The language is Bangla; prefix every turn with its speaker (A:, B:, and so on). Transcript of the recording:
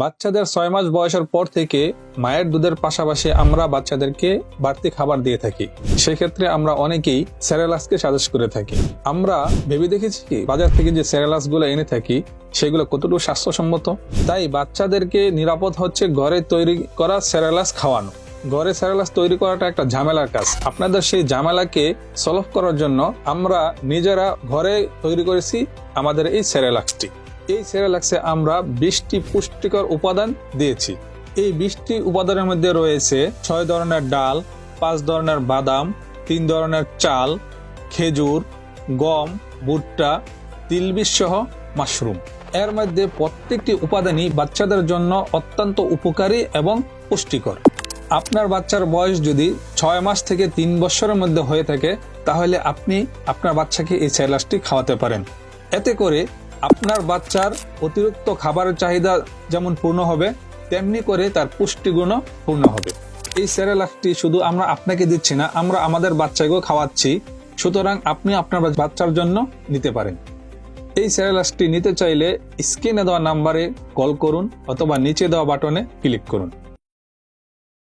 A: বাচ্চাদের 6 মাস বয়সের পর থেকে মায়ের দুধের পাশাপাশি আমরা বাচ্চাদেরকে বাড়তি খাবার দিয়ে থাকি। সেক্ষেত্রে আমরা অনেকেই সেরেলাক্সকে সাজেস্ট করে থাকি। আমরা ভেবে দেখেছি কি বাজার থেকে যে সেরেলাক্সগুলো এনে থাকি সেগুলো কতটুকু স্বাস্থ্যসম্মত। তাই বাচ্চাদেরকে নিরাপদ হচ্ছে ঘরে তৈরি করা সেরেলাক্স খাওয়ানো। ঘরে সেরেলাক্স তৈরি করাটা একটা ঝামেলার কাজ। আপনাদের সেই ঝামেলাকে সলভ করার জন্য আমরা নিজেরা ঘরে তৈরি করেছি আমাদের এই সেরেলাক্সটি। এই সেরেলাক্সে আমরা 20টি পুষ্টিকর উপাদান দিয়েছি। এই 20টি উপাদানের মধ্যে রয়েছে 6 ধরনের ডাল, 5 ধরনের বাদাম, 3 ধরনের চাল, খেজুর, গম, ভুট্টা, তিলবীজ সহ মাশরুম। এর মধ্যে প্রত্যেকটি উপাদানই বাচ্চাদের জন্য অত্যন্ত উপকারী এবং পুষ্টিকর। আপনার বাচ্চার বয়স যদি 6 মাস থেকে 3 বছরের মধ্যে হয়ে থাকে তাহলে আপনি আপনার বাচ্চাকে এই সেরেলাক্সটি খাওয়াতে পারেন। এতে করে আপনার বাচ্চার অতিরিক্ত খাবারের চাহিদা যেমন পূর্ণ হবে তেমনি করে তার পুষ্টিগুণও পূর্ণ হবে। এই সেরেলাক্সটি শুধু আমরা আপনাকে দিচ্ছি না, আমরা আমাদের বাচ্চাকেও খাওয়াচ্ছি। সুতরাং আপনি আপনার বাচ্চার জন্য নিতে পারেন। এই সেরেলাক্সটি নিতে চাইলে স্ক্রিনে দেওয়া নাম্বারে কল করুন অথবা নিচে দেওয়া বাটনে ক্লিক করুন।